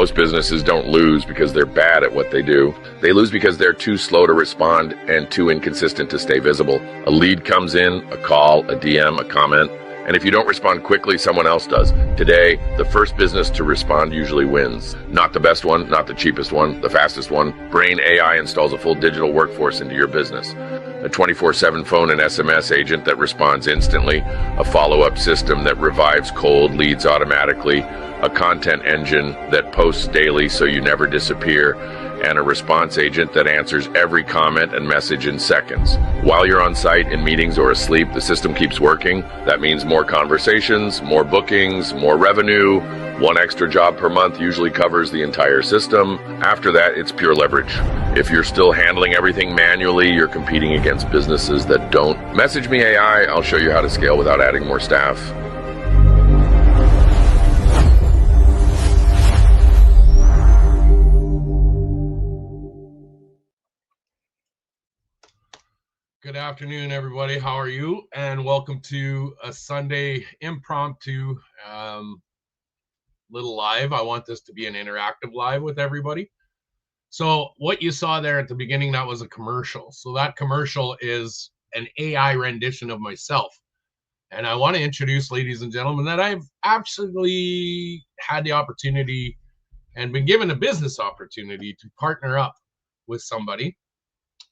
Most businesses don't lose because they're bad at what they do. They lose because they're too slow to respond and too inconsistent to stay visible. A lead comes in, a call, a DM, a comment, and if you don't respond quickly, someone else does. Today, the first business to respond usually wins. Not the best one, not the cheapest one, the fastest one. Brain AI installs a full digital workforce into your business. A 24/7 phone and SMS agent that responds instantly, a follow-up system that revives cold leads automatically, a content engine that posts daily so you never disappear, and a response agent that answers every comment and message in seconds. While you're on site, in meetings, or asleep, the system keeps working. That means more conversations, more bookings, more revenue. One extra job per month usually covers the entire system. After that, it's pure leverage. If you're still handling everything manually, you're competing against businesses that don't. Message me AI, I'll show you how to scale without adding more staff. Good afternoon, everybody. How are you? And welcome to a Sunday impromptu little live. I want this to be an interactive live with everybody. So what you saw there at the beginning, that was a commercial. So that commercial is an AI rendition of myself. And I want to introduce, ladies and gentlemen, that I've absolutely had the opportunity and been given a business opportunity to partner up with somebody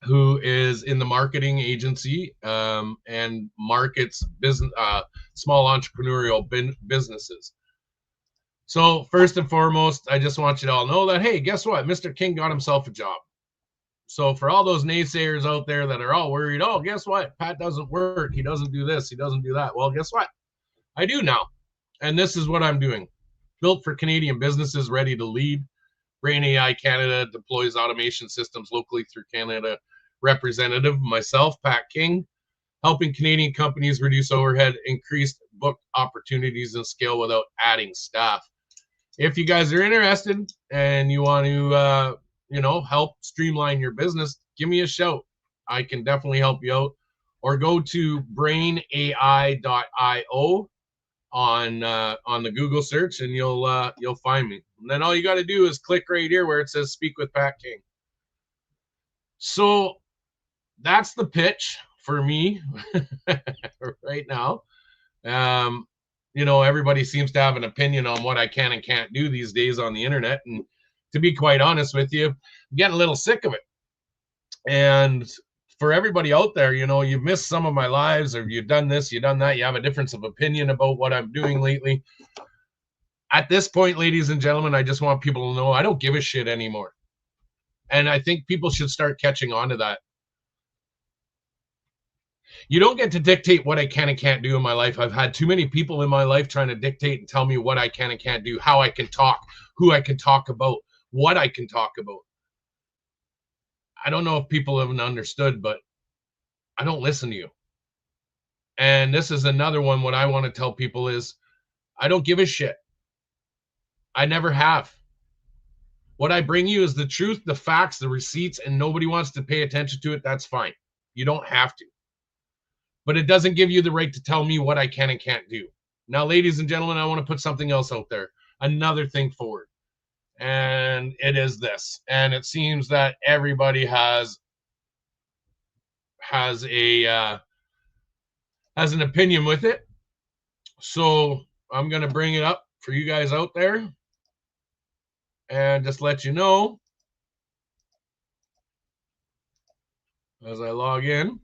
who is in the marketing agency and markets business, small entrepreneurial businesses. So first and foremost, I just want you to all know that, hey, guess what? Mr. King got himself a job. So for all those naysayers out there that are all worried, oh, guess what? Pat doesn't work. He doesn't do this. He doesn't do that. Well, guess what? I do now. And this is what I'm doing. Built for Canadian businesses ready to lead. Brain AI Canada deploys automation systems locally through Canada. Representative, myself, Pat King, helping Canadian companies reduce overhead, increase book opportunities, and scale without adding staff. If you guys are interested and you want to, help streamline your business, give me a shout. I can definitely help you out. Or go to brainai.io on the Google search, and you'll find me. And then all you got to do is click right here where it says "Speak with Pat King." So that's the pitch for me right now. Everybody seems to have an opinion on what I can and can't do these days on the internet. And to be quite honest with you, I'm getting a little sick of it. And for everybody out there, you've missed some of my lives, or you've done this, you've done that, you have a difference of opinion about what I'm doing lately. At this point, ladies and gentlemen, I just want people to know I don't give a shit anymore. And I think people should start catching on to that. You don't get to dictate what I can and can't do in my life. I've had too many people in my life trying to dictate and tell me what I can and can't do, how I can talk, who I can talk about, what I can talk about. I don't know if people haven't understood, but I don't listen to you. And this is another one. What I want to tell people is I don't give a shit. I never have. What I bring you is the truth, the facts, the receipts, and nobody wants to pay attention to it. That's fine. You don't have to. But it doesn't give you the right to tell me what I can and can't do. Now, ladies and gentlemen, I want to put something else out there, another thing forward. And it is this. And it seems that everybody has an opinion with it. So I'm going to bring it up for you guys out there and just let you know as I log in.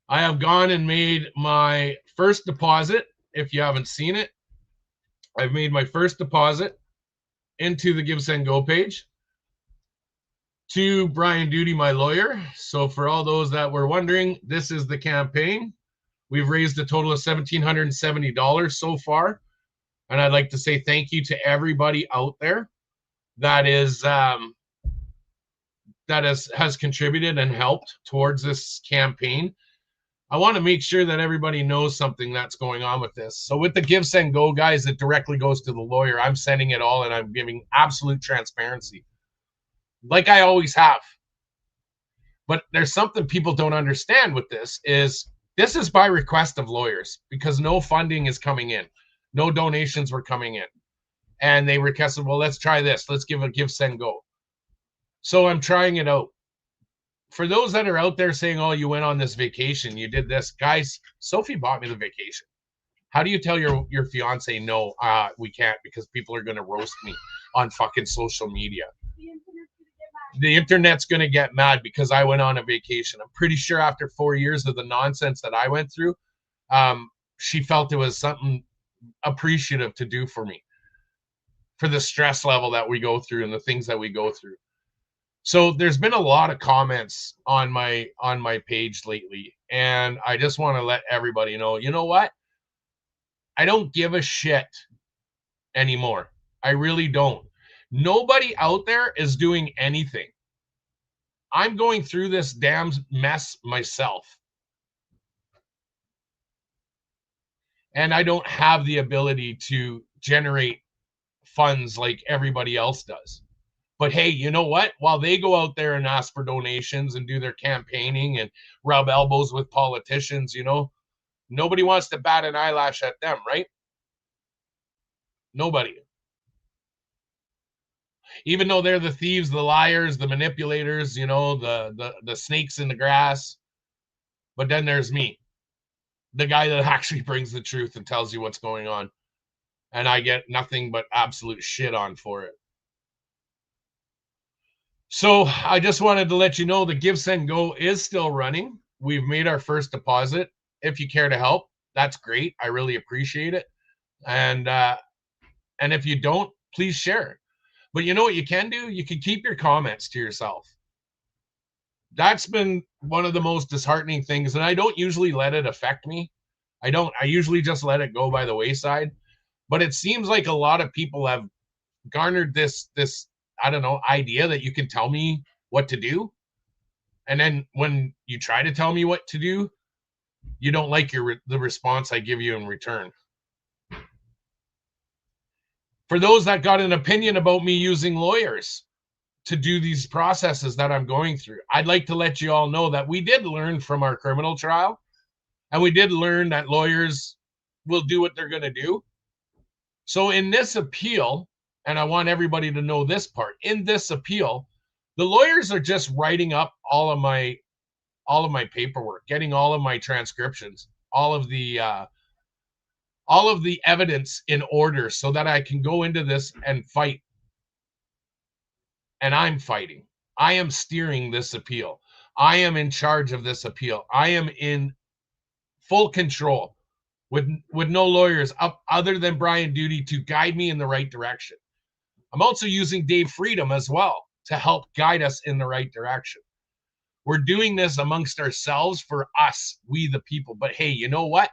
I have gone and made my first deposit. If you haven't seen it, I've made my first deposit into the Give, Send, Go page to Brian Duty, my lawyer. So for all those that were wondering, this is the campaign. We've raised a total of $1,770 so far. And I'd like to say thank you to everybody out there that has contributed and helped towards this campaign. I want to make sure that everybody knows something that's going on with this. So with the Give, Send, Go, guys, it directly goes to the lawyer. I'm sending it all, and I'm giving absolute transparency, like I always have. But there's something people don't understand with this is by request of lawyers, because no funding is coming in. No donations were coming in. And they requested, well, let's try this. Let's give send, go. So I'm trying it out. For those that are out there saying, oh, you went on this vacation, you did this, guys, Sophie bought me the vacation. How do you tell your fiance, no, we can't, because people are going to roast me on fucking social media? The internet's going to get mad because I went on a vacation. I'm pretty sure after 4 years of the nonsense that I went through, she felt it was something appreciative to do for me, for the stress level that we go through and the things that we go through. So there's been a lot of comments on my page lately, and I just want to let everybody know, you know what? I don't give a shit anymore. I really don't. Nobody out there is doing anything. I'm going through this damn mess myself. And I don't have the ability to generate funds like everybody else does. But hey, you know what? While they go out there and ask for donations and do their campaigning and rub elbows with politicians, you know, nobody wants to bat an eyelash at them, right? Nobody. Even though they're the thieves, the liars, the manipulators, you know, the snakes in the grass. But then there's me, the guy that actually brings the truth and tells you what's going on. And I get nothing but absolute shit on for it. So I just wanted to let you know the Give, Send, Go is still running. We've made our first deposit. If you care to help, that's great. I really appreciate it. And if you don't, please share. But you know what you can do? You can keep your comments to yourself. That's been one of the most disheartening things. And I don't usually let it affect me. I usually just let it go by the wayside. But it seems like a lot of people have garnered this I don't know, idea that you can tell me what to do. And then when you try to tell me what to do, you don't like the response I give you in return. For those that got an opinion about me using lawyers to do these processes that I'm going through, I'd like to let you all know that we did learn from our criminal trial, and we did learn that lawyers will do what they're going to do. So in this appeal, and I want everybody to know this part, in this appeal, the lawyers are just writing up all of my paperwork, getting all of my transcriptions, all of the evidence in order so that I can go into this and fight. And I'm fighting. I am steering this appeal. I am in charge of this appeal. I am in full control with no lawyers up other than Brian Duty to guide me in the right direction. I'm also using Dave Freedom as well to help guide us in the right direction. We're doing this amongst ourselves for us, we the people. But hey, you know what?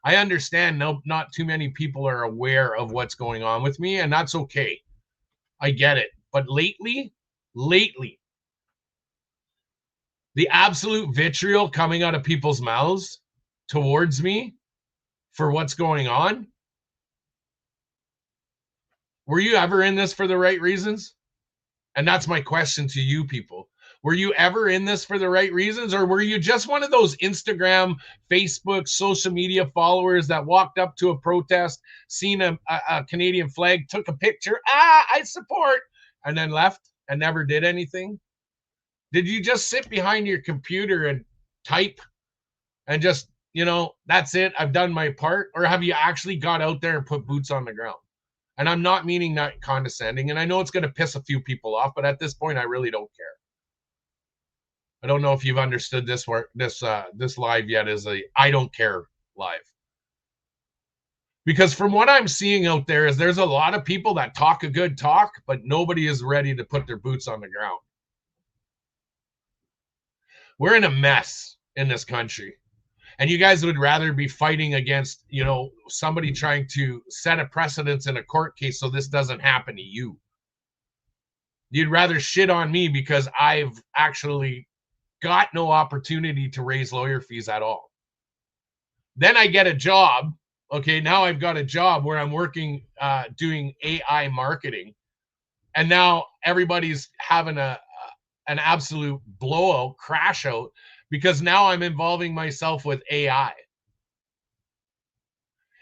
I understand not too many people are aware of what's going on with me, and that's okay. I get it. But lately, the absolute vitriol coming out of people's mouths towards me for what's going on. Were you ever in this for the right reasons? And that's my question to you people. Were you ever in this for the right reasons, or were you just one of those Instagram, Facebook, social media followers that walked up to a protest, seen a Canadian flag, took a picture, I support, and then left and never did anything? Did you just sit behind your computer and type and just, you know, that's it, I've done my part? Or have you actually got out there and put boots on the ground? And I'm not meaning that condescending, and I know it's going to piss a few people off, but at this point, I really don't care. I don't know if you've understood this live yet is a I don't care live. Because from what I'm seeing out there is there's a lot of people that talk a good talk, but nobody is ready to put their boots on the ground. We're in a mess in this country. And you guys would rather be fighting against, you know, somebody trying to set a precedence in a court case so this doesn't happen to you. You'd rather shit on me because I've actually got no opportunity to raise lawyer fees at all. Then I get a job. Okay, now I've got a job where I'm working doing AI marketing. And now everybody's having an absolute blowout, crash out, because now I'm involving myself with AI.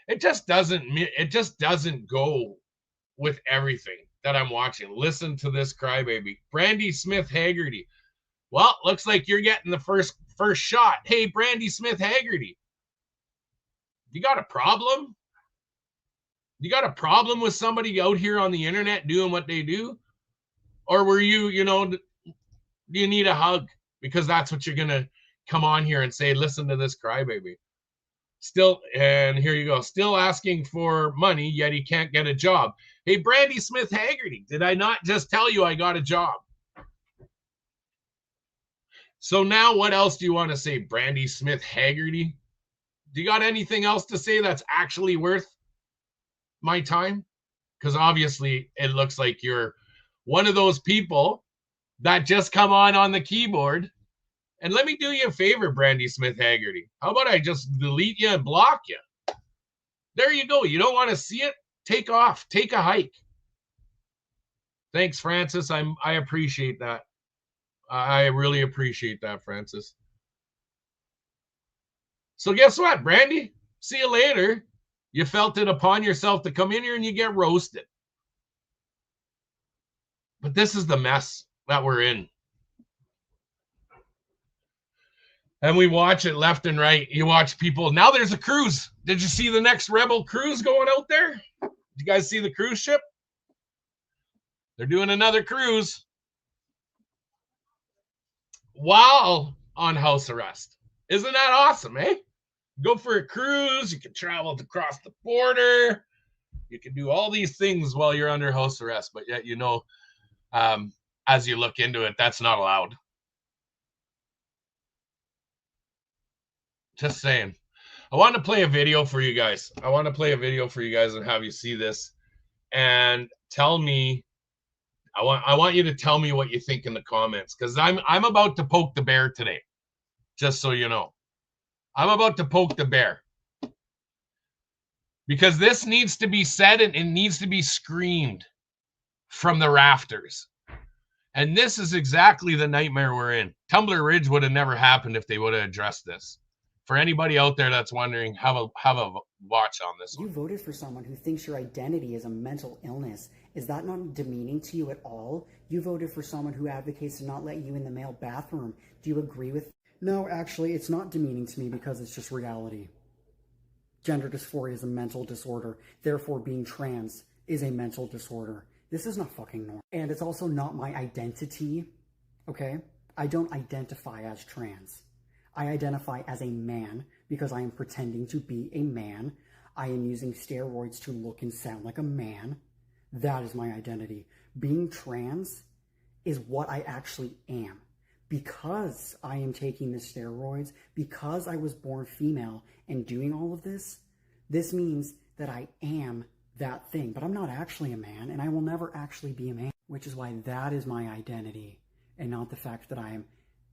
It just doesn't go with everything that I'm watching. Listen to this crybaby. Brandy Smith Haggerty. Well, looks like you're getting the first shot. Hey, Brandy Smith Haggerty. You got a problem? You got a problem with somebody out here on the internet doing what they do? Or were you, do you need a hug? Because that's what you're going to come on here and say, listen to this crybaby. Still, and here you go, still asking for money, yet he can't get a job. Hey, Brandy Smith Haggerty, did I not just tell you I got a job? So now what else do you want to say, Brandy Smith Haggerty? Do you got anything else to say that's actually worth my time? Because obviously it looks like you're one of those people that just come on the keyboard. And let me do you a favor, Brandy Smith Haggerty. How about I just delete you and block you? There you go. You don't want to see it? Take off. Take a hike. Thanks, Francis. I appreciate that. I really appreciate that, Francis. So guess what, Brandy? See you later. You felt it upon yourself to come in here and you get roasted. But this is the mess that we're in. And we watch it left and right. You watch people. Now there's a cruise. Did you see the next Rebel cruise going out there? Did you guys see the cruise ship? They're doing another cruise while on house arrest. Isn't that awesome, eh? Go for a cruise. You can travel across the border. You can do all these things while you're under house arrest. But yet, as you look into it, that's not allowed. Just saying. I want to play a video for you guys. And have you see this and tell me. I want you to tell me what you think in the comments, because I'm about to poke the bear today. Just so you know. I'm about to poke the bear. Because this needs to be said and it needs to be screamed from the rafters. And this is exactly the nightmare we're in. Tumbler Ridge would have never happened if they would have addressed this. For anybody out there that's wondering, have a watch on this one. You voted for someone who thinks your identity is a mental illness. Is that not demeaning to you at all? You voted for someone who advocates to not let you in the male bathroom. Do you agree with? No, actually, it's not demeaning to me because it's just reality. Gender dysphoria is a mental disorder. Therefore, being trans is a mental disorder. This is not fucking normal. And it's also not my identity, okay? I don't identify as trans. I identify as a man because I am pretending to be a man. I am using steroids to look and sound like a man. That is my identity. Being trans is what I actually am. Because I am taking the steroids, because I was born female and doing all of this, this means that I am that thing. But I'm not actually a man, and I will never actually be a man, which is why that is my identity, and not the fact that I am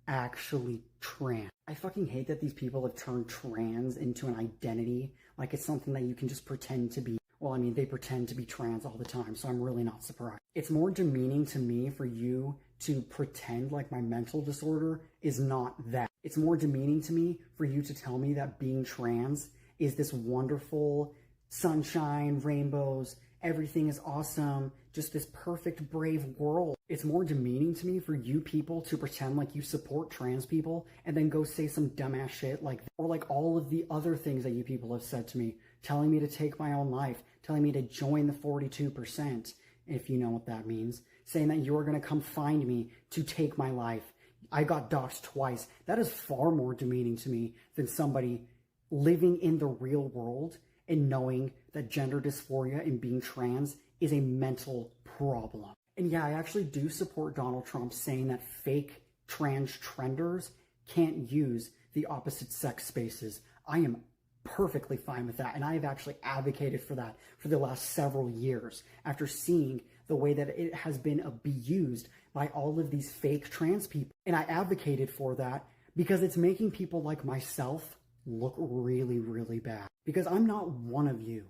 actually trans. I fucking hate that these people have turned trans into an identity, like it's something that you can just pretend to be. Well, I mean, they pretend to be trans all the time, so I'm really not surprised. It's more demeaning to me for you to pretend like my mental disorder is not that. It's more demeaning to me for you to tell me that being trans is this wonderful sunshine, rainbows, everything is awesome, just this perfect, brave world. It's more demeaning to me for you people to pretend like you support trans people and then go say some dumbass shit like that. Or like all of the other things that you people have said to me, telling me to take my own life, telling me to join the 42%, if you know what that means, saying that you're going to come find me to take my life. I got doxxed twice. That is far more demeaning to me than somebody living in the real world and knowing that gender dysphoria and being trans is a mental problem. And yeah, I actually do support Donald Trump saying that fake trans trenders can't use the opposite sex spaces. I am perfectly fine with that, and I have actually advocated for that for the last several years after seeing the way that it has been abused by all of these fake trans people. And I advocated for that because it's making people like myself look really, really bad. Because I'm not one of you,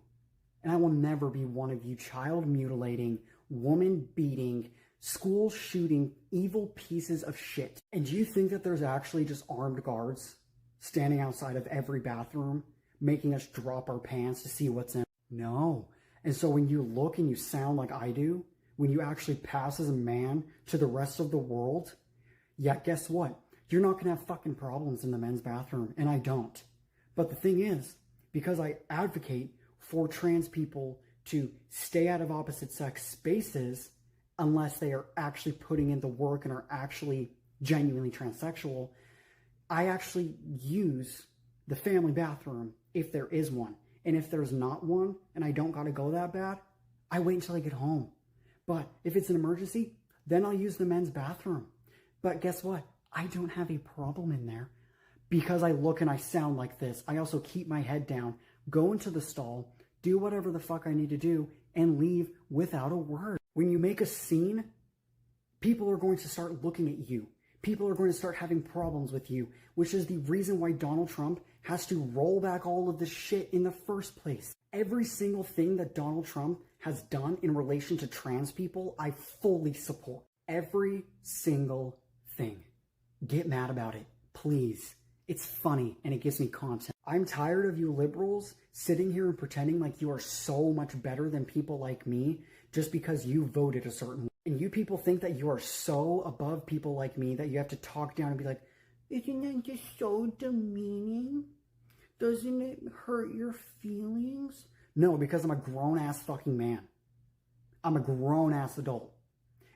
and I will never be one of you child mutilating, woman beating, school shooting, evil pieces of shit. And do you think that there's actually just armed guards standing outside of every bathroom making us drop our pants to see what's in? No. And so when you look and you sound like I do, when you actually pass as a man to the rest of the world, yeah, guess what? You're not going to have fucking problems in the men's bathroom, and I don't. But the thing is, because I advocate for trans people to stay out of opposite sex spaces unless they are actually putting in the work and are actually genuinely transsexual, I actually use the family bathroom if there is one. And if there's not one and I don't gotta go that bad, I wait until I get home. But if it's an emergency, then I'll use the men's bathroom. But guess what? I don't have a problem in there because I look and I sound like this. I also keep my head down, go into the stall, do whatever the fuck I need to do, and leave without a word. When you make a scene, people are going to start looking at you. People are going to start having problems with you, which is the reason why Donald Trump has to roll back all of this shit in the first place. Every single thing that Donald Trump has done in relation to trans people, I fully support. Every single thing. Get mad about it, please. It's funny and it gives me content. I'm tired of you liberals sitting here and pretending like you are so much better than people like me just because you voted a certain way. And you people think that you are so above people like me that you have to talk down and be like, isn't that just so demeaning? Doesn't it hurt your feelings? No, because I'm a grown-ass fucking man. I'm a grown-ass adult.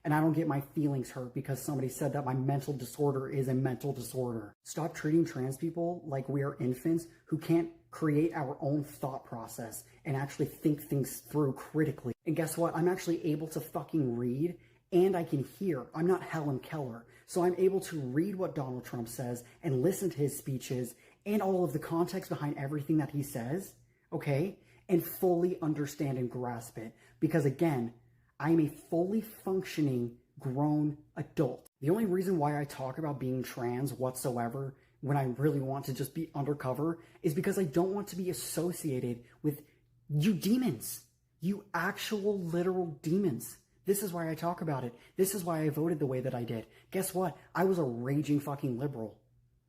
And I don't get my feelings hurt because somebody said that my mental disorder is a mental disorder. Stop treating trans people like we are infants who can't create our own thought process and actually think things through critically. And guess what? I'm actually able to fucking read and I can hear. I'm not Helen Keller. So I'm able to read what Donald Trump says and listen to his speeches and all of the context behind everything that he says, okay? And fully understand and grasp it. Because again, I'm a fully functioning grown adult. The only reason why I talk about being trans whatsoever when I really want to just be undercover is because I don't want to be associated with you demons. You actual literal demons. This is why I talk about it. This is why I voted the way that I did. Guess what? I was a raging fucking liberal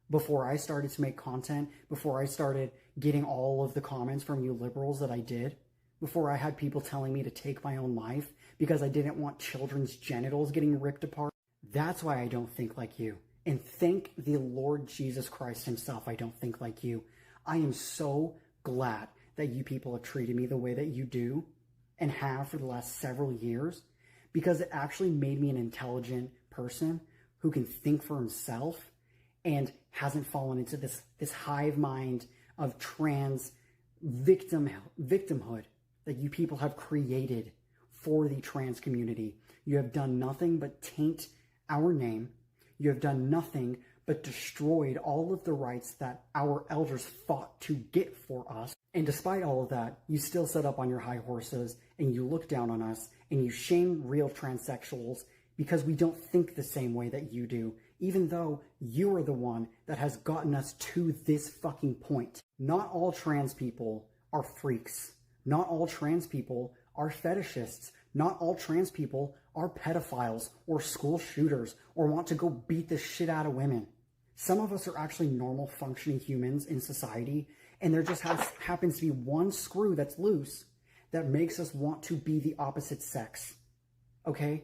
before I started to make content, before I started getting all of the comments from you liberals that I did, before I had people telling me to take my own life because I didn't want children's genitals getting ripped apart. That's why I don't think like you. And thank the Lord Jesus Christ himself, I don't think like you. I am so glad that you people have treated me the way that you do and have for the last several years, because it actually made me an intelligent person who can think for himself and hasn't fallen into this hive mind of trans victimhood that you people have created for the trans community. You have done nothing but taint our name. You have done nothing but destroyed all of the rights that our elders fought to get for us. And despite all of that, you still sit up on your high horses and you look down on us and you shame real transsexuals because we don't think the same way that you do, even though you are the one that has gotten us to this fucking point. Not all trans people are freaks. Not all trans people are fetishists. Not all trans people are pedophiles or school shooters or want to go beat the shit out of women. Some of us are actually normal functioning humans in society, and there just happens to be one screw that's loose that makes us want to be the opposite sex. Okay?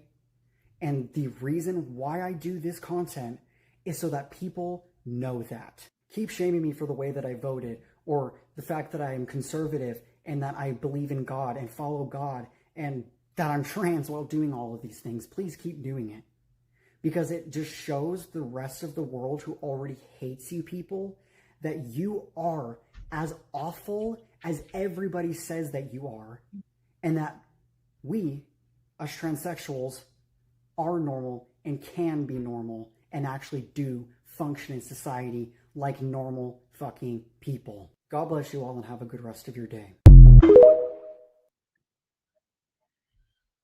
And the reason why I do this content is so that people know that. Keep shaming me for the way that I voted, or the fact that I am conservative and that I believe in God and follow God and that I'm trans while doing all of these things. Please keep doing it. Because it just shows the rest of the world who already hates you people that you are as awful as everybody says that you are, and that we, as transsexuals, are normal and can be normal and actually do function in society like normal fucking people. God bless you all and have a good rest of your day.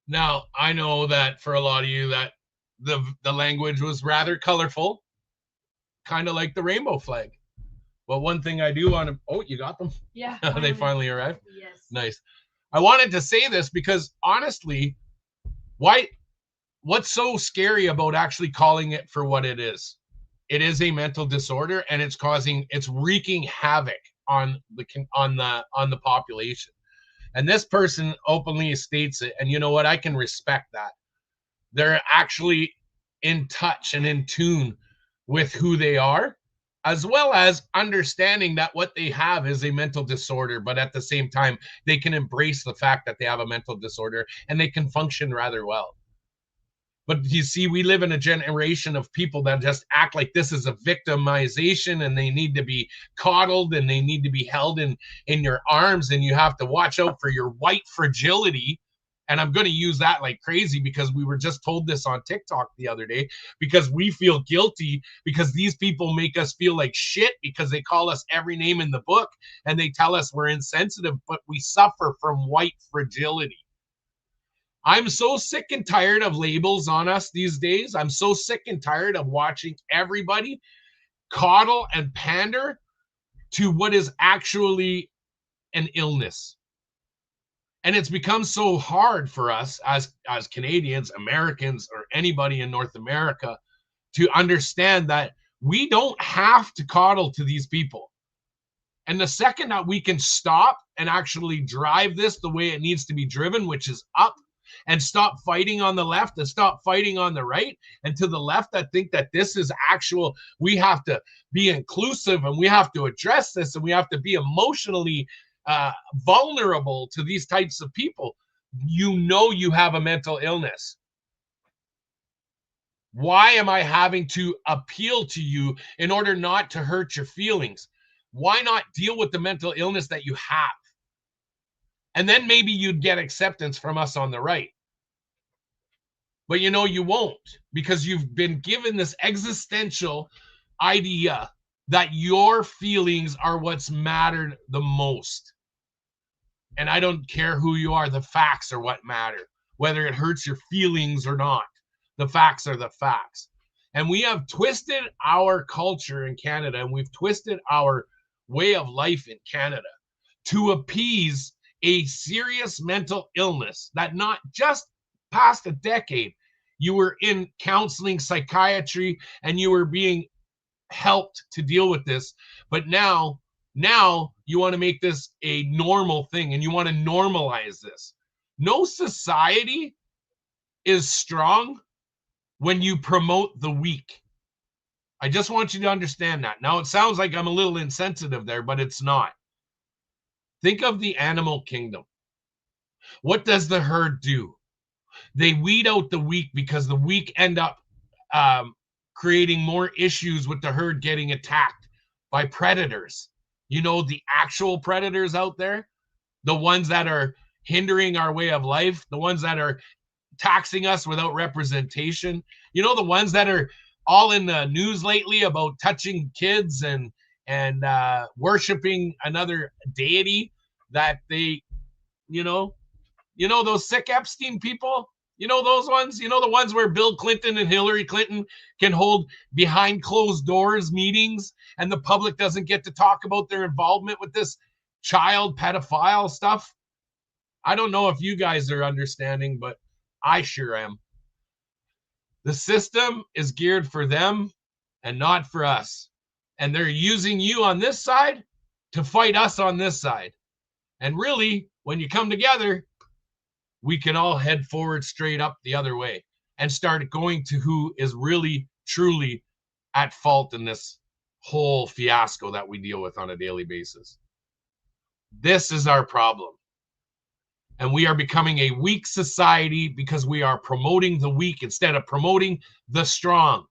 Now, I know that for a lot of you that the language was rather colorful, kind of like the rainbow flag. But one thing I do want to... Oh, you got them? Yeah. They finally arrived? Yes. Nice. I wanted to say this because, honestly, what's so scary about actually calling it for what it is? It is a mental disorder, and it's wreaking havoc on the population. And this person openly states it. And you know what? I can respect that. They're actually in touch and in tune with who they are, as well as understanding that what they have is a mental disorder, but at the same time, they can embrace the fact that they have a mental disorder and they can function rather well. But you see, we live in a generation of people that just act like this is a victimization and they need to be coddled and they need to be held in your arms, and you have to watch out for your white fragility. And I'm going to use that like crazy because we were just told this on TikTok the other day, because we feel guilty because these people make us feel like shit because they call us every name in the book and they tell us we're insensitive, but we suffer from white fragility. I'm so sick and tired of labels on us these days. I'm so sick and tired of watching everybody coddle and pander to what is actually an illness. And it's become so hard for us as Canadians, Americans, or anybody in North America to understand that we don't have to coddle to these people. And the second that we can stop and actually drive this the way it needs to be driven, which is up, and stop fighting on the left and stop fighting on the right, and to the left that think that this is actual, we have to be inclusive and we have to address this and we have to be emotionally vulnerable to these types of people. You know you have a mental illness. Why am I having to appeal to you in order not to hurt your feelings? Why not deal with the mental illness that you have? And then maybe you'd get acceptance from us on the right. But you know, you won't, because you've been given this existential idea that your feelings are what's mattered the most. And I don't care who you are, the facts are what matter, whether it hurts your feelings or not. The facts are the facts. And we have twisted our culture in Canada, and we've twisted our way of life in Canada to appease a serious mental illness that not just past a decade, you were in counseling, psychiatry, and you were being helped to deal with this. But now you want to make this a normal thing and you want to normalize this. No society is strong when you promote the weak. I just want you to understand that. Now, it sounds like I'm a little insensitive there, but it's not. Think of the animal kingdom. What does the herd do? They weed out the weak because the weak end up creating more issues with the herd getting attacked by predators. You know, the actual predators out there, the ones that are hindering our way of life, the ones that are taxing us without representation. You know, the ones that are all in the news lately about touching kids and worshiping another deity that they, you know those sick Epstein people, you know those ones, you know the ones where Bill Clinton and Hillary Clinton can hold behind closed doors meetings and the public doesn't get to talk about their involvement with this child pedophile stuff. I don't know if you guys are understanding, but I sure am. The system is geared for them and not for us. And they're using you on this side to fight us on this side. And really, when you come together, we can all head forward straight up the other way and start going to who is really, truly at fault in this whole fiasco that we deal with on a daily basis. This is our problem. And we are becoming a weak society because we are promoting the weak instead of promoting the strong.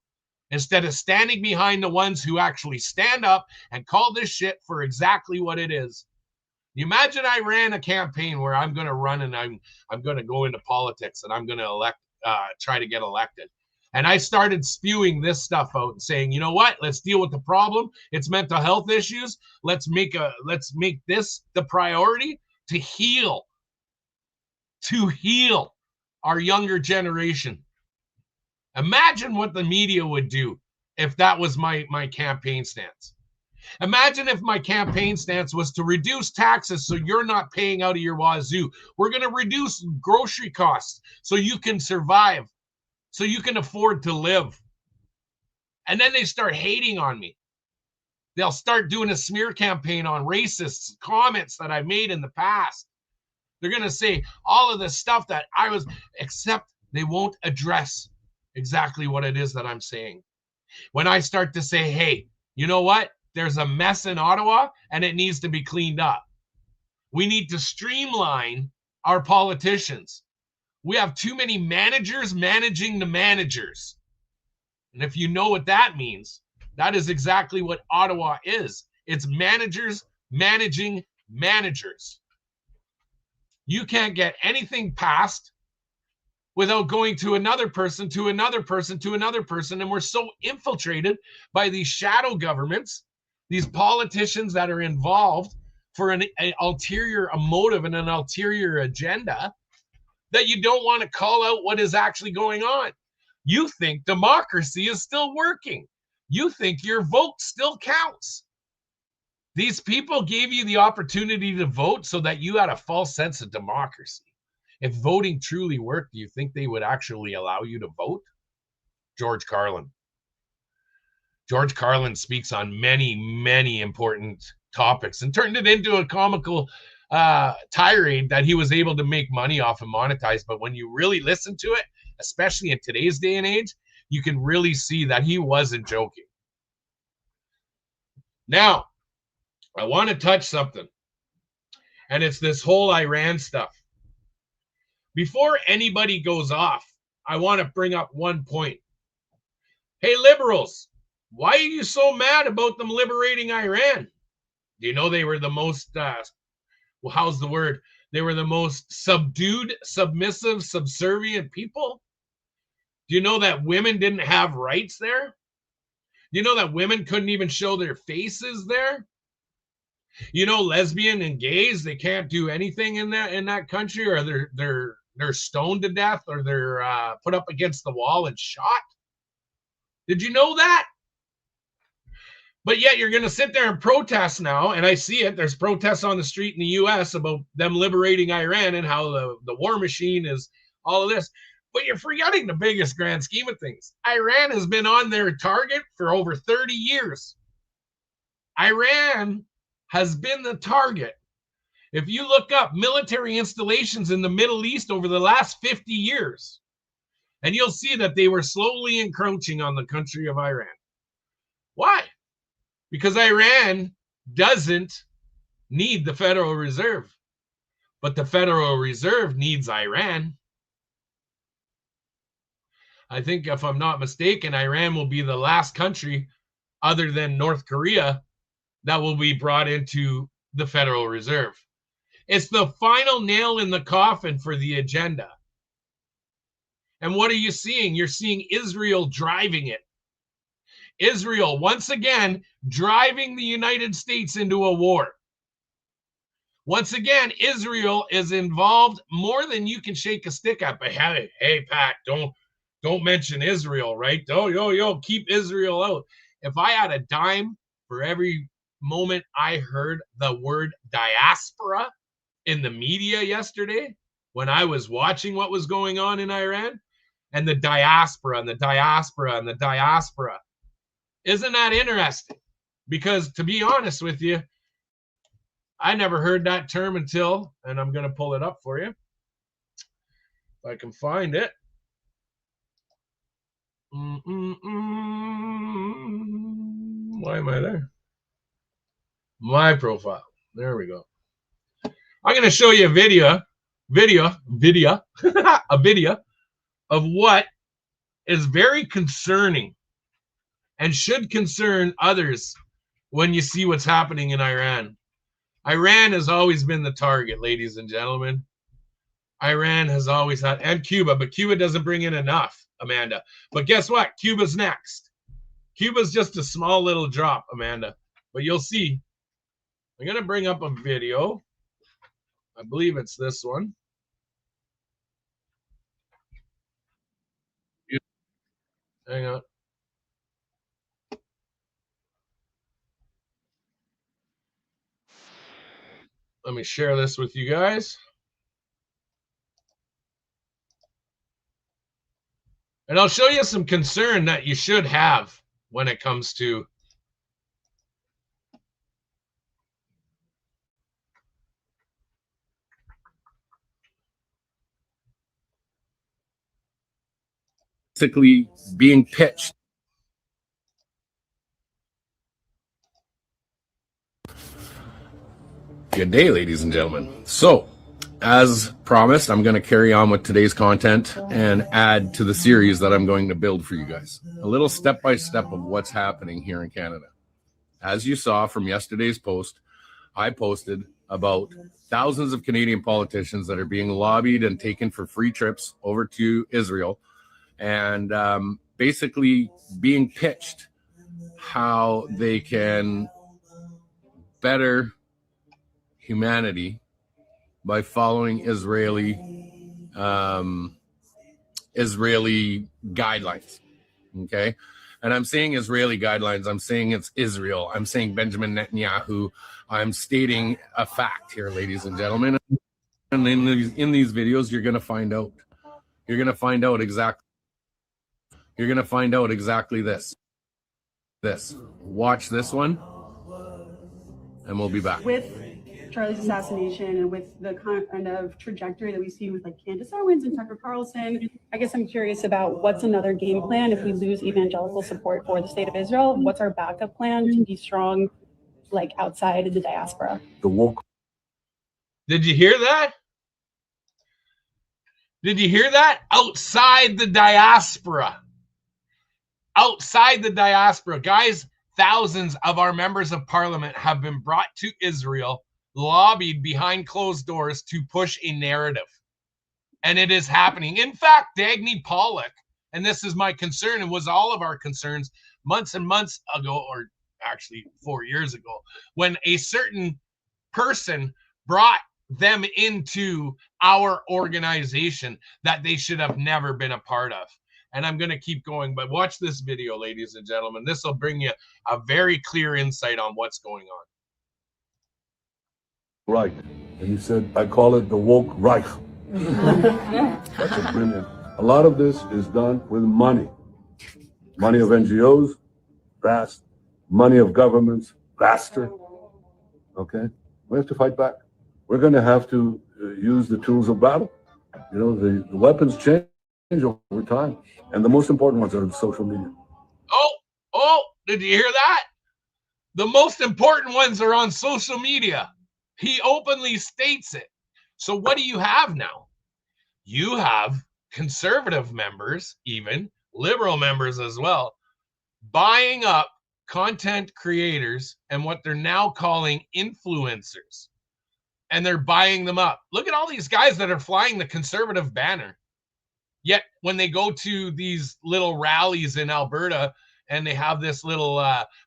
Instead of standing behind the ones who actually stand up and call this shit for exactly what it is. You imagine I ran a campaign where I'm going to run and I'm going to go into politics and I'm going to try to get elected. And I started spewing this stuff out and saying, you know what? Let's deal with the problem. It's mental health issues. Let's make this the priority to heal our younger generation. Imagine what the media would do if that was my campaign stance. Imagine if my campaign stance was to reduce taxes so you're not paying out of your wazoo. We're going to reduce grocery costs so you can survive, so you can afford to live. And then they start hating on me. They'll start doing a smear campaign on racists, comments that I made in the past. They're going to say all of the stuff that I was, except they won't address exactly what it is that I'm saying. When I start to say, hey, you know what? There's a mess in Ottawa and it needs to be cleaned up. We need to streamline our politicians. We have too many managers managing the managers. And if you know what that means, that is exactly what Ottawa is. It's managers managing managers. You can't get anything passed without going to another person, to another person, to another person. And we're so infiltrated by these shadow governments, these politicians that are involved for an ulterior motive and an ulterior agenda, that you don't want to call out what is actually going on. You think democracy is still working. You think your vote still counts. These people gave you the opportunity to vote so that you had a false sense of democracy. If voting truly worked, do you think they would actually allow you to vote? George Carlin. George Carlin speaks on many, many important topics and turned it into a comical tirade that he was able to make money off and monetize. But when you really listen to it, especially in today's day and age, you can really see that he wasn't joking. Now, I want to touch something, and it's this whole Iran stuff. Before anybody goes off, I want to bring up one point. Hey, liberals, why are you so mad about them liberating Iran? Do you know they were the most, how's the word? They were the most subdued, submissive, subservient people? Do you know that women didn't have rights there? Do you know that women couldn't even show their faces there? You know, lesbian and gays, they can't do anything in that country, or they're stoned to death, or they're put up against the wall and shot. Did you know that? But yet you're going to sit there and protest now, and I see it. There's protests on the street in the U.S. about them liberating Iran and how the war machine is all of this. But you're forgetting the biggest grand scheme of things. Iran has been on their target for over 30 years. Iran has been the target. If you look up military installations in the Middle East over the last 50 years, and you'll see that they were slowly encroaching on the country of Iran. Why? Because Iran doesn't need the Federal Reserve, but the Federal Reserve needs Iran. I think, if I'm not mistaken, Iran will be the last country other than North Korea that will be brought into the Federal Reserve. It's the final nail in the coffin for the agenda. And what are you seeing? You're seeing Israel driving it. Israel, once again, driving the United States into a war. Once again, Israel is involved more than you can shake a stick at. But hey, Pat, don't mention Israel, right? Keep Israel out. If I had a dime for every moment I heard the word diaspora in the media yesterday, when I was watching what was going on in Iran, and the diaspora and the diaspora and the diaspora, isn't that interesting? Because to be honest with you, I never heard that term until, and I'm going to pull it up for you, if I can find it. Why am I there? My profile. There we go. I'm going to show you a video, a video of what is very concerning and should concern others when you see what's happening in Iran. Iran has always been the target, ladies and gentlemen. Iran has always had, and Cuba, but Cuba doesn't bring in enough, Amanda. But guess what? Cuba's next. Cuba's just a small little drop, Amanda. But you'll see. I'm going to bring up a video. I believe it's this one. Hang on. Let me share this with you guys. And I'll show you some concern that you should have when it comes to basically being pitched. Good day, ladies and gentlemen. So, as promised, I'm going to carry on with today's content and add to the series that I'm going to build for you guys. A little step-by-step of what's happening here in Canada. As you saw from yesterday's post, I posted about thousands of Canadian politicians that are being lobbied and taken for free trips over to Israel, and basically being pitched how they can better humanity by following Israeli guidelines. Okay. And I'm saying Israeli guidelines. I'm saying it's Israel. I'm saying Benjamin Netanyahu. I'm stating a fact here, ladies and gentlemen. And in these videos, you're going to find out. You're going to find out exactly. You're going to find out exactly this. Watch this one, and we'll be back. With Charlie's assassination and with the kind of trajectory that we've seen with like Candace Owens and Tucker Carlson, I guess I'm curious about what's another game plan if we lose evangelical support for the state of Israel. What's our backup plan to be strong, like outside of the diaspora? The woke. Did you hear that? Did you hear that? Outside the diaspora. Outside the diaspora. Guys, thousands of our members of parliament have been brought to Israel, lobbied behind closed doors to push a narrative. And it is happening. In fact, Dagny Pollock, and this is my concern and was all of our concerns months and months ago, or actually 4 years ago, when a certain person brought them into our organization that they should have never been a part of. And I'm going to keep going, but watch this video, ladies and gentlemen. This will bring you a very clear insight on what's going on. Right. And he said, I call it the woke Reich. That's a brilliant. A lot of this is done with money. Money of NGOs, vast. Money of governments, vaster. Okay? We have to fight back. We're going to have to use the tools of battle. You know, the weapons change over time. And the most important ones are social media. Oh, did you hear that? The most important ones are on social media. He openly states it. So what do you have now? You have conservative members, even liberal members as well, buying up content creators and what they're now calling influencers. And they're buying them up. Look at all these guys that are flying the conservative banner. Yet when they go to these little rallies in Alberta and they have this little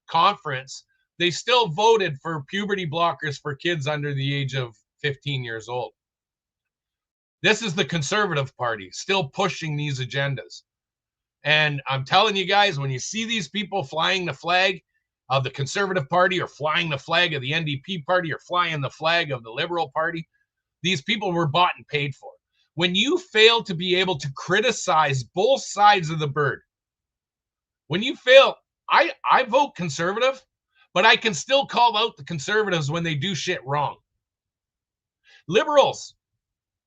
conference, they still voted for puberty blockers for kids under the age of 15 years old. This is the Conservative Party still pushing these agendas. And I'm telling you guys, when you see these people flying the flag of the Conservative Party or flying the flag of the NDP party or flying the flag of the Liberal Party, these people were bought and paid for. When you fail to be able to criticize both sides of the bird, when you fail, I vote conservative, but I can still call out the conservatives when they do shit wrong. Liberals,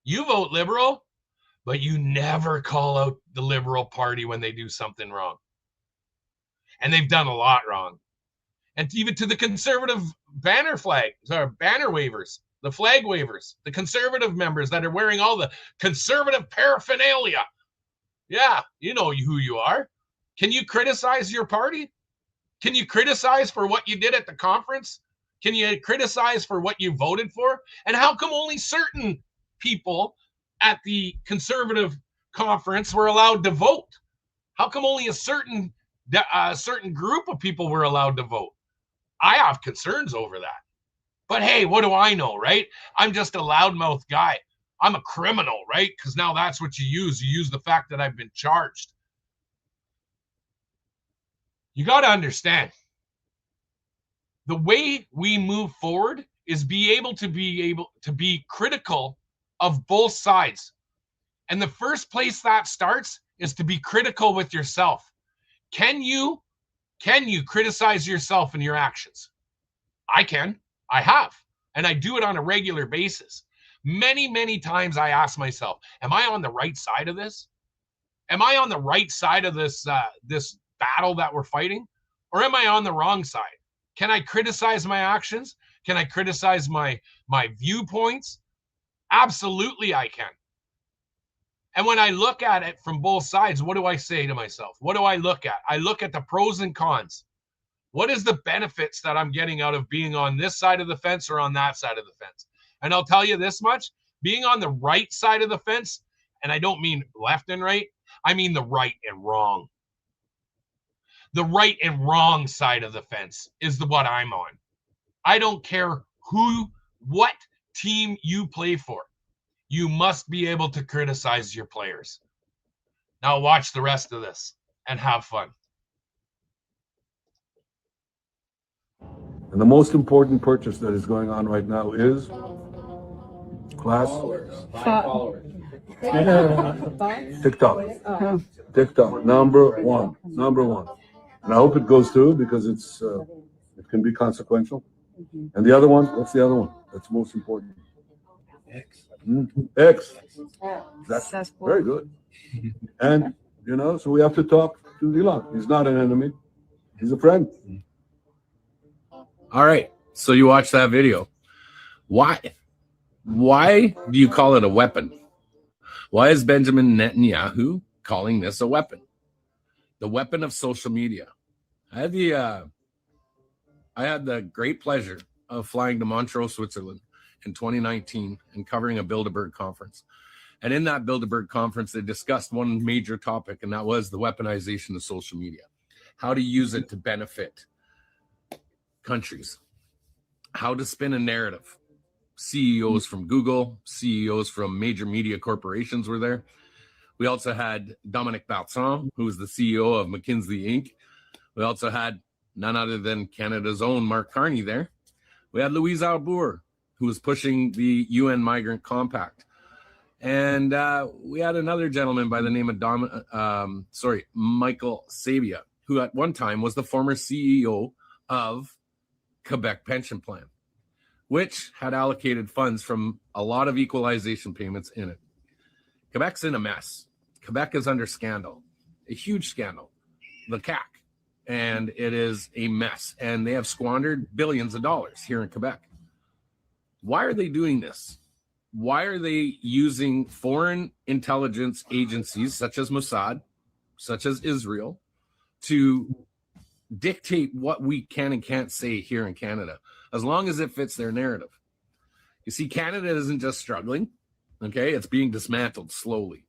you vote liberal, but you never call out the Liberal Party when they do something wrong. And they've done a lot wrong. And even to the conservative banner wavers, the flag wavers, the conservative members that are wearing all the conservative paraphernalia. Yeah, you know who you are. Can you criticize your party? Can you criticize for what you did at the conference? Can you criticize for what you voted for? And how come only certain people at the conservative conference were allowed to vote? How come only a certain group of people were allowed to vote? I have concerns over that. But hey, what do I know, right? I'm just a loudmouth guy. I'm a criminal, right? Because now that's what you use. You use the fact that I've been charged. You got to understand, the way we move forward is be able to be critical of both sides. And the first place that starts is to be critical with yourself. Can you criticize yourself and your actions? I can. I have. And I do it on a regular basis. Many, many times I ask myself, am I on the right side of this? Am I on the right side of this this battle that we're fighting, or am I on the wrong side? Can I criticize my actions? Can I criticize my viewpoints? Absolutely, I can. And when I look at it from both sides, what do I say to myself? What do I look at? I look at the pros and cons. What is the benefits that I'm getting out of being on this side of the fence or on that side of the fence? And I'll tell you this much, being on the right side of the fence, and I don't mean left and right, I mean the right and wrong. The right and wrong side of the fence is what I'm on. I don't care what team you play for. You must be able to criticize your players. Now watch the rest of this and have fun. And the most important purchase that is going on right now is class TikTok. TikTok, number one. And I hope it goes through because it can be consequential. And the other one, what's the other one? That's most important. X. That's very good. And, so we have to talk to Elon. He's not an enemy. He's a friend. All right. So you watched that video. Why do you call it a weapon? Why is Benjamin Netanyahu calling this a weapon? The weapon of social media. I had the great pleasure of flying to Montreux, Switzerland in 2019 and covering a Bilderberg conference. And in that Bilderberg conference, they discussed one major topic, and that was the weaponization of social media. How to use it to benefit countries. How to spin a narrative. CEOs from Google, CEOs from major media corporations were there. We also had Dominic Bertrand, who was the CEO of McKinsey Inc. We also had none other than Canada's own Mark Carney there. We had Louise Arbour, who was pushing the UN Migrant Compact. And we had another gentleman by the name of Michael Sabia, who at one time was the former CEO of Quebec Pension Plan, which had allocated funds from a lot of equalization payments in it. Quebec's in a mess. Quebec is under scandal, a huge scandal, the CAC, and it is a mess. And they have squandered billions of dollars here in Quebec. Why are they doing this? Why are they using foreign intelligence agencies such as Mossad, such as Israel, to dictate what we can and can't say here in Canada, as long as it fits their narrative? You see, Canada isn't just struggling, okay? It's being dismantled slowly.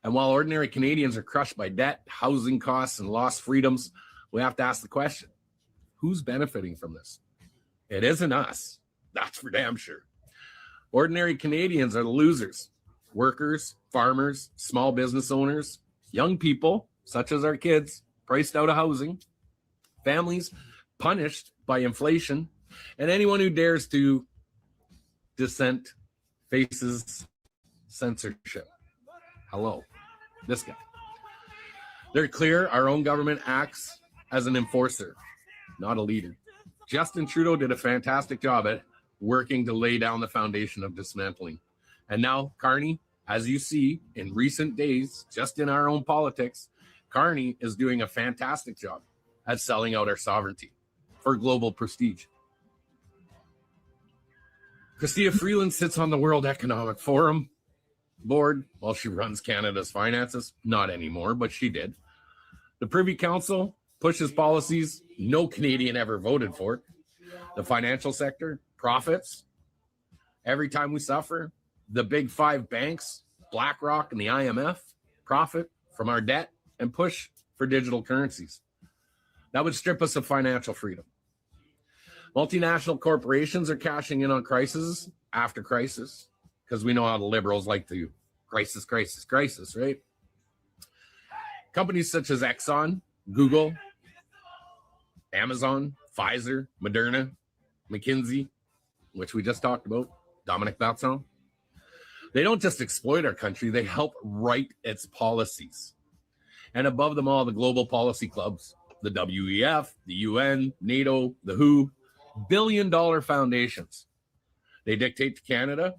And while ordinary Canadians are crushed by debt, housing costs, and lost freedoms, we have to ask the question, who's benefiting from this? It isn't us. That's for damn sure. Ordinary Canadians are the losers. Workers, farmers, small business owners, young people, such as our kids, priced out of housing, families punished by inflation, and anyone who dares to dissent faces censorship. Hello, this guy. They're clear. Our own government acts as an enforcer, not a leader. Justin Trudeau did a fantastic job at working to lay down the foundation of dismantling. And now Carney, as you see in recent days, just in our own politics, Carney is doing a fantastic job at selling out our sovereignty for global prestige. Chrystia Freeland sits on the World Economic Forum board while she runs Canada's finances. Not anymore, but she did. The Privy Council pushes policies no Canadian ever voted for. The financial sector profits every time we suffer. The big five banks, BlackRock and the IMF, profit from our debt and push for digital currencies. That would strip us of financial freedom. Multinational corporations are cashing in on crisis after crisis, because we know how the liberals like to crisis, right? Companies such as Exxon, Google, Amazon, Pfizer, Moderna, McKinsey, which we just talked about, Dominic Bertrand, they don't just exploit our country, they help write its policies. And above them all, the global policy clubs, the WEF, the UN, NATO, the WHO, billion-dollar foundations. They dictate to Canada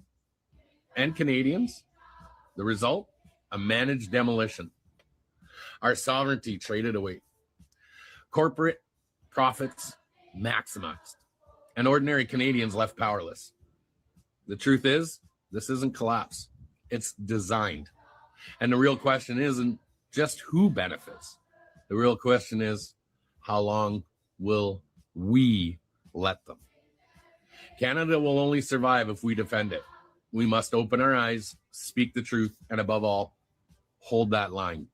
and Canadians. The result, a managed demolition Our sovereignty traded away. Corporate profits maximized. And ordinary Canadians left powerless. The truth is, this isn't collapse. It's designed. And the real question isn't just who benefits. The real question is, how long will we let them? Canada will only survive if we defend it. We must open our eyes, speak the truth, and above all, hold that line.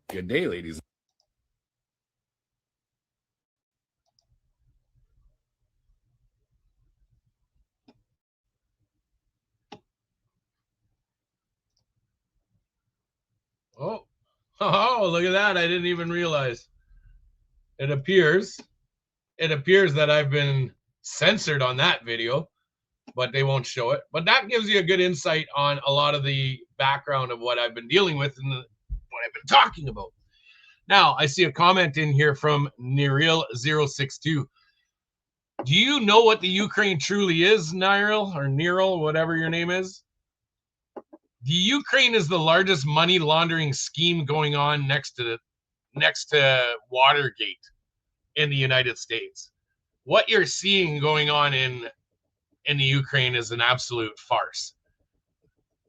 Good day, ladies. Oh, look at that. I didn't even realize. It appears that I've been censored on that video, but they won't show it. But that gives you a good insight on a lot of the background of what I've been dealing with and what I've been talking about. Now, I see a comment in here from Niril062. Do you know what the Ukraine truly is, Niril, or Niril, whatever your name is? The Ukraine is the largest money laundering scheme going on next to Watergate in the United States. What you're seeing going on in the Ukraine is an absolute farce.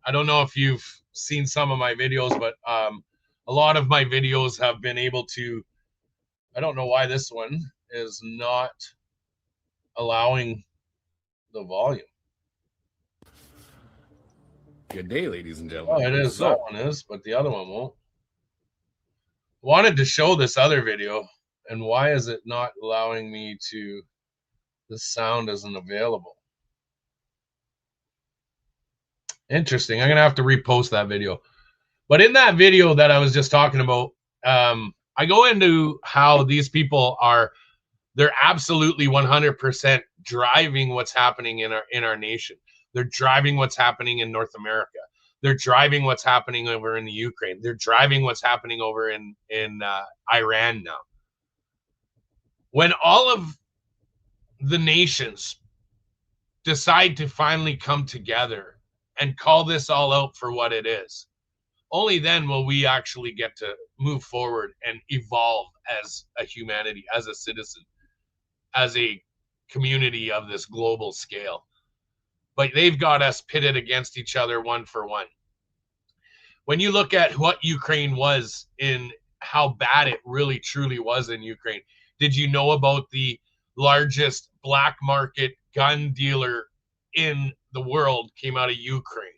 I don't know if you've seen some of my videos, but a lot of my videos have been able to, I don't know why this one is not allowing the volume. Good day, ladies and gentlemen. Oh, it is. That one is, but the other one won't. Wanted to show this other video, and why is it not allowing me to? The sound isn't available. Interesting. I'm gonna have to repost that video. But in that video that I was just talking about, I go into how these people they're absolutely 100% driving what's happening in our nation. They're driving what's happening in North America. They're driving what's happening over in the Ukraine. They're driving what's happening over in Iran now. When all of the nations decide to finally come together and call this all out for what it is, only then will we actually get to move forward and evolve as a humanity, as a citizen, as a community of this global scale. But they've got us pitted against each other one for one. When you look at what Ukraine was in how bad it really truly was in Ukraine, did you know about the largest black market gun dealer in the world came out of Ukraine?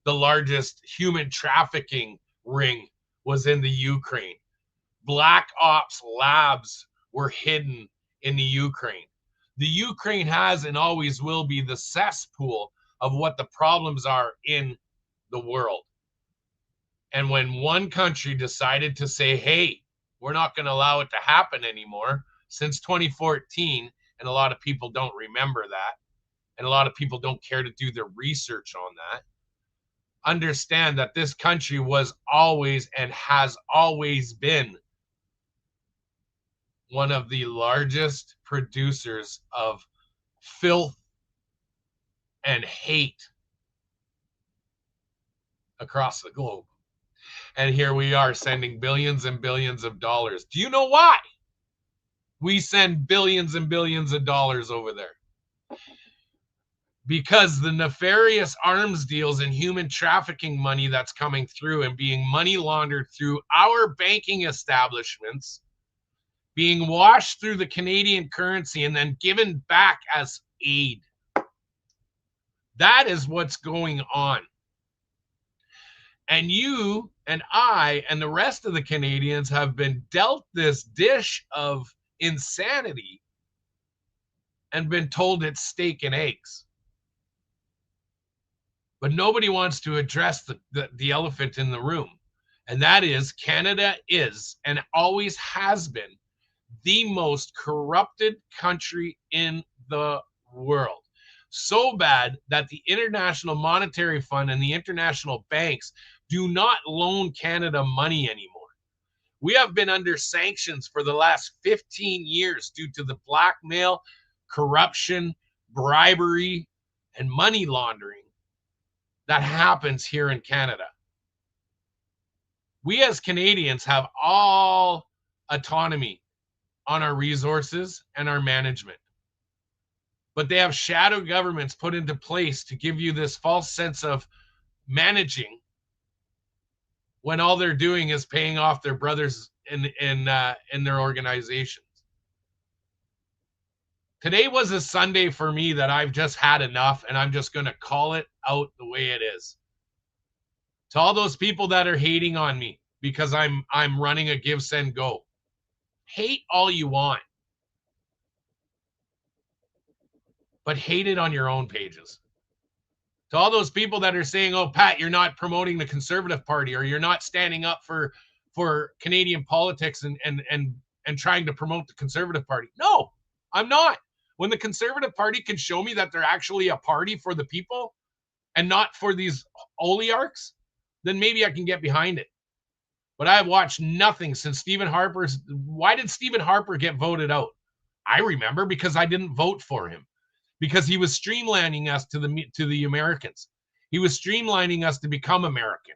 The largest human trafficking ring was in the Ukraine. Black ops labs were hidden in the Ukraine. The Ukraine has and always will be the cesspool of what the problems are in the world. And when one country decided to say, hey, we're not going to allow it to happen anymore since 2014, and a lot of people don't remember that, and a lot of people don't care to do the research on that, understand that this country was always and has always been one of the largest producers of filth and hate across the globe. And here we are sending billions and billions of dollars. Do you know why we send billions and billions of dollars over there? Because the nefarious arms deals and human trafficking money that's coming through and being money laundered through our banking establishments, being washed through the Canadian currency and then given back as aid. That is what's going on. And you and I and the rest of the Canadians have been dealt this dish of insanity and been told it's steak and eggs. But nobody wants to address the elephant in the room. And that is Canada is and always has been the most corrupted country in the world. So bad that the International Monetary Fund and the international banks do not loan Canada money anymore. We have been under sanctions for the last 15 years due to the blackmail, corruption, bribery, and money laundering that happens here in Canada. We as Canadians have all autonomy on our resources and our management. But they have shadow governments put into place to give you this false sense of managing when all they're doing is paying off their brothers in their organizations. Today was a Sunday for me that I've just had enough, and I'm just going to call it out the way it is. To all those people that are hating on me because I'm running a Give, Send, Go, hate all you want, but hate it on your own pages. To all those people that are saying, oh, Pat, you're not promoting the Conservative Party, or you're not standing up for Canadian politics and trying to promote the Conservative Party. No, I'm not. When the Conservative Party can show me that they're actually a party for the people and not for these oligarchs, then maybe I can get behind it. But I've watched nothing since Stephen Harper's. Why did Stephen Harper get voted out? I remember because I didn't vote for him. Because he was streamlining us to the Americans. He was streamlining us to become American.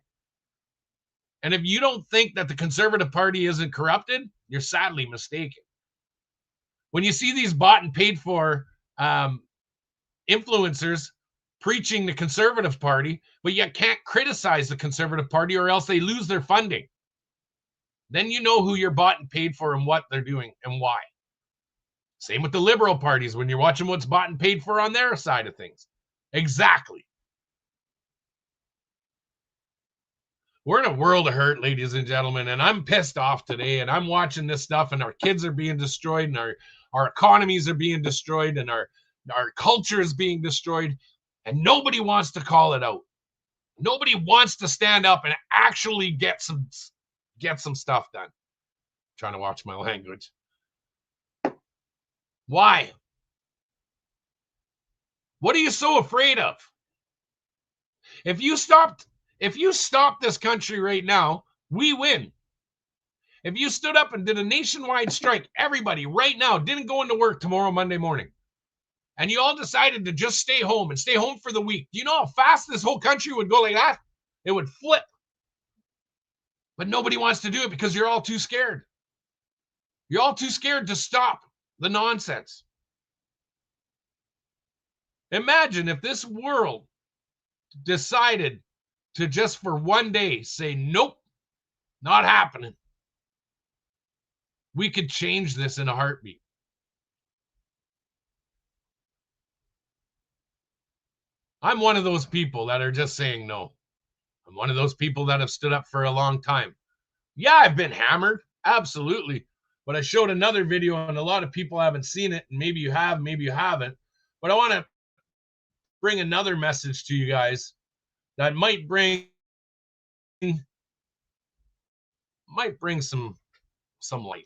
And if you don't think that the Conservative Party isn't corrupted, you're sadly mistaken. When you see these bought and paid for influencers preaching the Conservative Party, but yet can't criticize the Conservative Party or else they lose their funding, then you know who you're bought and paid for and what they're doing and why. Same with the liberal parties when you're watching what's bought and paid for on their side of things. Exactly. We're in a world of hurt, ladies and gentlemen, and I'm pissed off today, and I'm watching this stuff, and our kids are being destroyed, and our economies are being destroyed, and our culture is being destroyed, and nobody wants to call it out. Nobody wants to stand up and actually get some stuff done. I'm trying to watch my language. Why? What are you so afraid of? If you stop this country right now, we win. If you stood up and did a nationwide strike, everybody right now didn't go into work tomorrow, Monday morning, and you all decided to just stay home and stay home for the week, do you know how fast this whole country would go like that? It would flip. But nobody wants to do it because you're all too scared. You're all too scared to stop the nonsense. Imagine if this world decided to just for one day say, nope, not happening. We could change this in a heartbeat. I'm one of those people that are just saying no. I'm one of those people that have stood up for a long time. Yeah, I've been hammered. Absolutely. But I showed another video and a lot of people haven't seen it. And maybe you have, maybe you haven't. But I want to bring another message to you guys that might bring some light.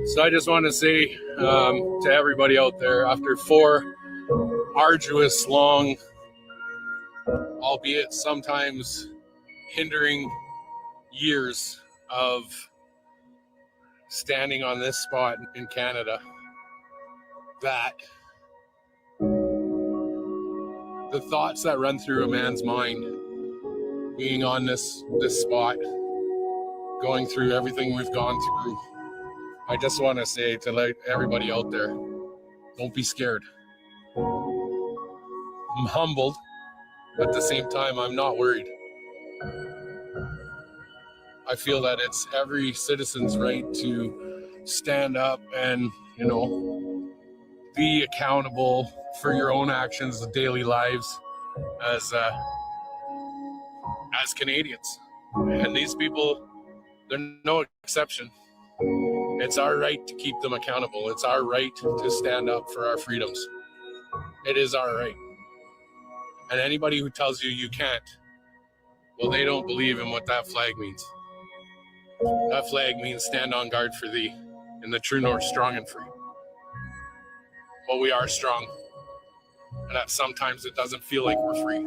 So I just want to say to everybody out there, after 4 arduous, long, albeit sometimes hindering years of standing on this spot in Canada, that the thoughts that run through a man's mind being on this spot, going through everything we've gone through, I just want to say to everybody out there, don't be scared. I'm humbled, but at the same time, I'm not worried. I feel that it's every citizen's right to stand up and, be accountable for your own actions, daily lives as Canadians. And these people, they're no exception. It's our right to keep them accountable. It's our right to stand up for our freedoms. It is our right. And anybody who tells you you can't, well, they don't believe in what that flag means. That flag means stand on guard for thee, in the true north, strong and free. Well, we are strong. And that sometimes it doesn't feel like we're free.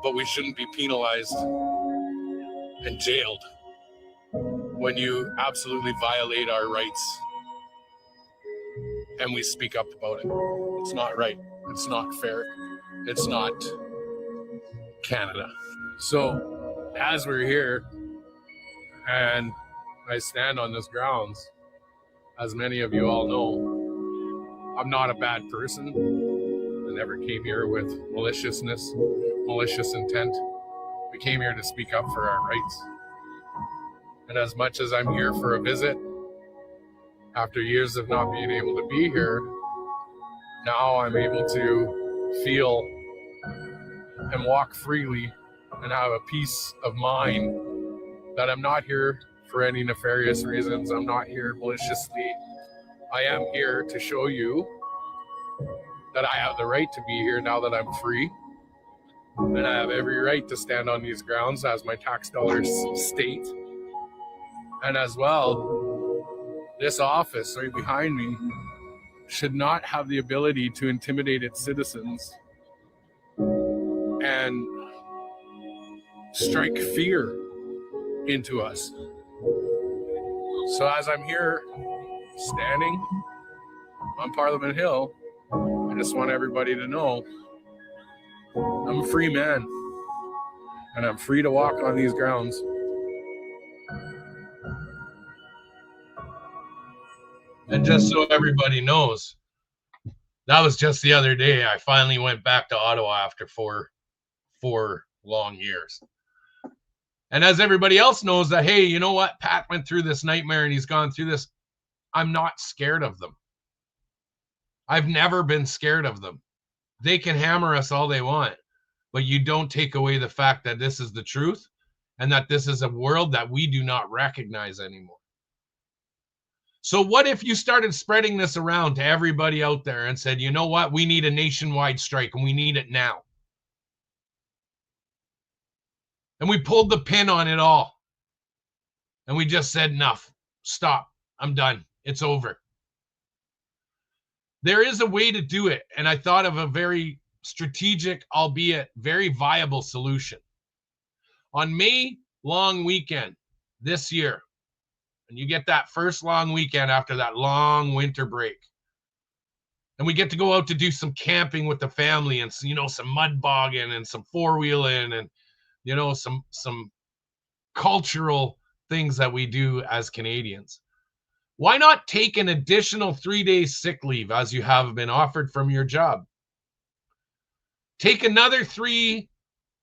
But we shouldn't be penalized and jailed when you absolutely violate our rights and we speak up about it. It's not right. It's not fair. It's not Canada. So as we're here and I stand on this grounds, as many of you all know, I'm not a bad person. I never came here with maliciousness, malicious intent. We came here to speak up for our rights. And as much as I'm here for a visit, after years of not being able to be here, now I'm able to feel and walk freely and have a peace of mind that I'm not here for any nefarious reasons. I'm not here maliciously. I am here to show you that I have the right to be here now that I'm free. And I have every right to stand on these grounds as my tax dollars state. And as well, this office right behind me should not have the ability to intimidate its citizens and strike fear into us. So as I'm here standing on Parliament Hill, I just want everybody to know I'm a free man and I'm free to walk on these grounds. And just so everybody knows, that was just the other day. I finally went back to Ottawa after four long years. And as everybody else knows that, hey, you know what? Pat went through this nightmare and he's gone through this. I'm not scared of them. I've never been scared of them. They can hammer us all they want, but you don't take away the fact that this is the truth and that this is a world that we do not recognize anymore. So what if you started spreading this around to everybody out there and said, you know what? We need a nationwide strike and we need it now. And we pulled the pin on it all. And we just said, enough, stop, I'm done, it's over. There is a way to do it. And I thought of a very strategic, albeit very viable solution. On May long weekend this year, and you get that first long weekend after that long winter break, and we get to go out to do some camping with the family and, you know, some mud bogging and some four-wheeling and, you know, some cultural things that we do as Canadians. Why not take an additional 3 days sick leave as you have been offered from your job? Take another 3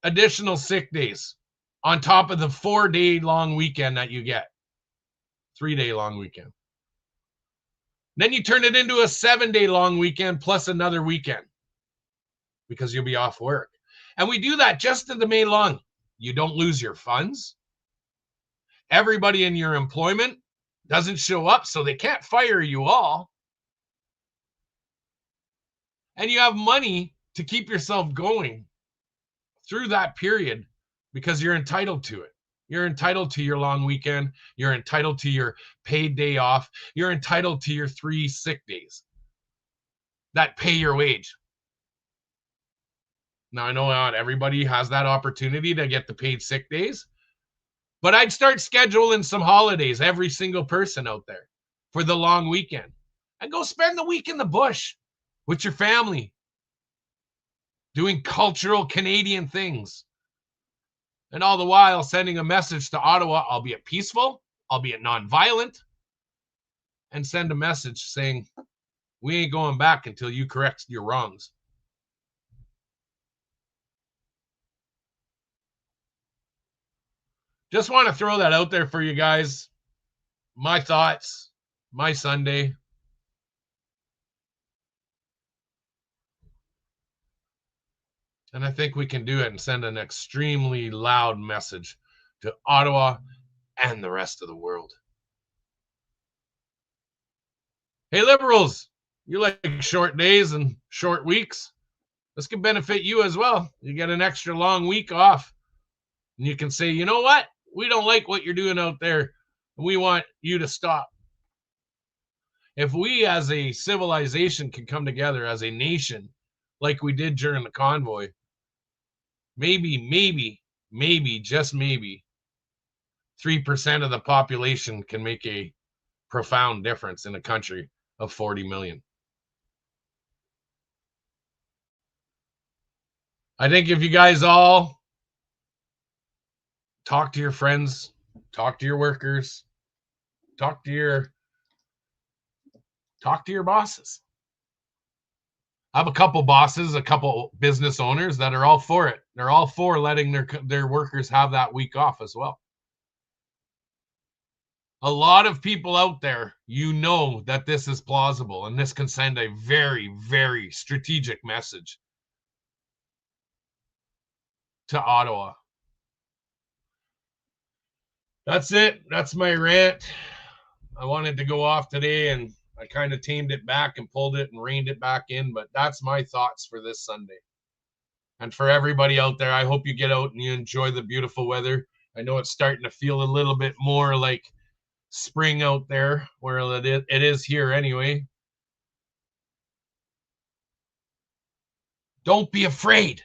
additional sick days on top of the 4-day long weekend that you get. 3-day long weekend. Then you turn it into a 7-day long weekend plus another weekend because you'll be off work. And we do that just to the May long. You don't lose your funds. Everybody in your employment doesn't show up, so they can't fire you all. And you have money to keep yourself going through that period because you're entitled to it. You're entitled to your long weekend. You're entitled to your paid day off. You're entitled to your 3 sick days that pay your wage. Now, I know not everybody has that opportunity to get the paid sick days, but I'd start scheduling some holidays, every single person out there, for the long weekend. And go spend the week in the bush with your family, doing cultural Canadian things. And all the while sending a message to Ottawa, albeit peaceful, albeit nonviolent, and send a message saying, we ain't going back until you correct your wrongs. Just want to throw that out there for you guys. My thoughts, my Sunday. And I think we can do it and send an extremely loud message to Ottawa and the rest of the world. Hey, Liberals, you like short days and short weeks. This could benefit you as well. You get an extra long week off. And you can say, you know what? We don't like what you're doing out there. We want you to stop. If we as a civilization can come together as a nation, like we did during the convoy, maybe, just maybe, 3% of the population can make a profound difference in a country of 40 million. I think if you guys all talk to your friends, talk to your workers, talk to your bosses. I have a couple bosses, a couple business owners that are all for it. They're all for letting their workers have that week off as well. A lot of people out there, you know that this is plausible, and this can send a very, very strategic message to Ottawa. That's it. That's my rant. I wanted to go off today, and I kind of tamed it back and pulled it and reined it back in, but that's my thoughts for this Sunday. And for everybody out there, I hope you get out and you enjoy the beautiful weather. I know it's starting to feel a little bit more like spring out there, where it is here anyway. Don't be afraid.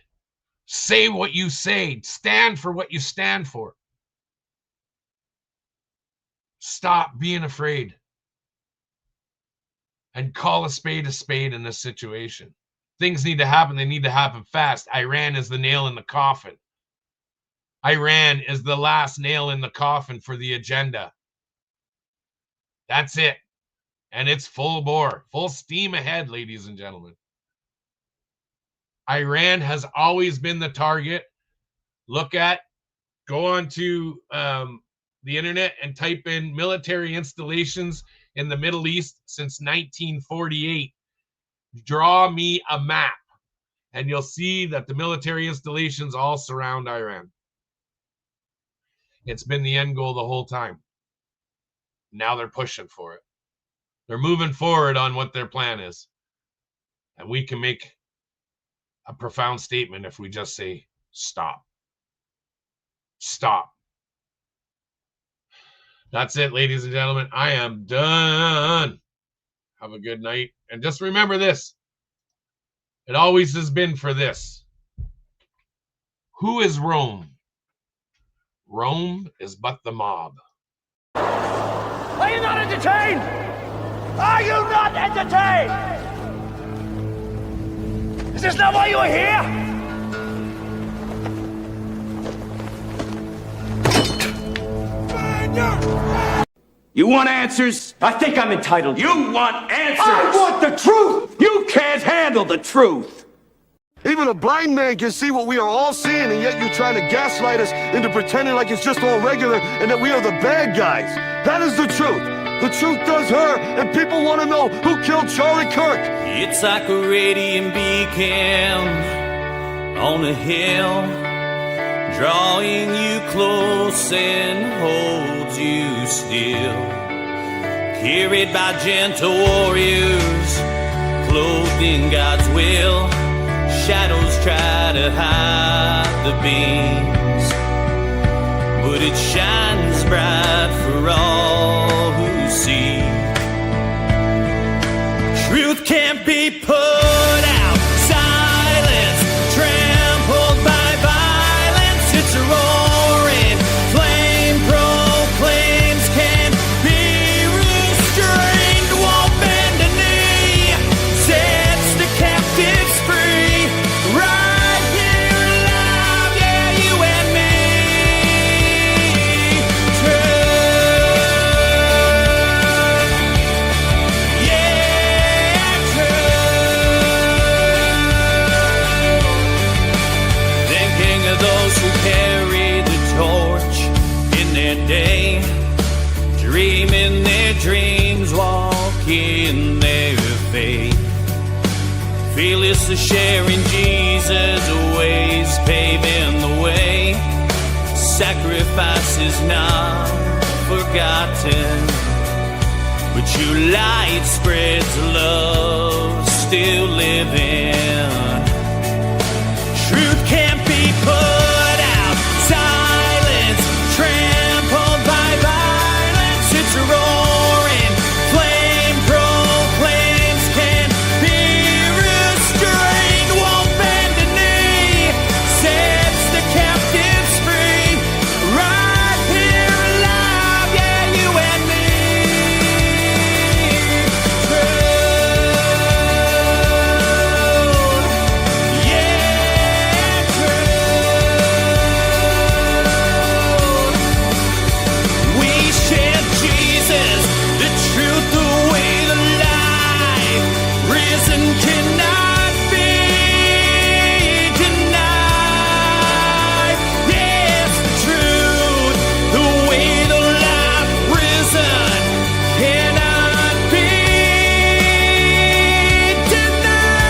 Say what you say. Stand for what you stand for. Stop being afraid. And call a spade in this situation. Things need to happen. They need to happen fast. Iran is the nail in the coffin. Iran is the last nail in the coffin for the agenda. That's it. And it's full bore, full steam ahead, ladies and gentlemen. Iran has always been the target. Go on to the internet and type in military installations in the Middle East since 1948. Draw me a map, and you'll see that the military installations all surround Iran. It's been the end goal the whole time. Now they're pushing for it. They're moving forward on what their plan is. And we can make a profound statement if we just say, stop. Stop. That's it, ladies and gentlemen. I am done. Have a good night. And just remember this. It always has been for this. Who is Rome? Rome is but the mob. Are you not entertained? Are you not entertained? Is this not why you are here? You want answers? I think I'm entitled. You want answers? I want the truth! You can't handle the truth! Even a blind man can see what we are all seeing, and yet you're trying to gaslight us into pretending like it's just all regular and that we are the bad guys. That is the truth. The truth does hurt, and people want to know who killed Charlie Kirk. It's like a radiant beacon on a hill, drawing you close and holds you still. Carried by gentle warriors, clothed in God's will. Shadows try to hide the beams, but it shines bright for all who see. Truth can't be put out. Silence trampled by violence. It's a roaring flame proclaims can't be restrained. Won't bend a knee. Sets the captives free. Right here alive, yeah, you and me. Truth, yeah, truth. Fearless of sharing Jesus' ways, paving the way. Sacrifice is not forgotten, but your light spreads love, still living. Truth can't be put out, silence trampled by violence. It's a roaring flame, proclaims can't be restrained. Won't bend a knee, sets the captives free. Right here alive, yeah, you and me. Cannot be denied. Yes, the truth, the way, the life, risen, cannot be denied.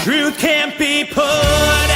Truth can't be put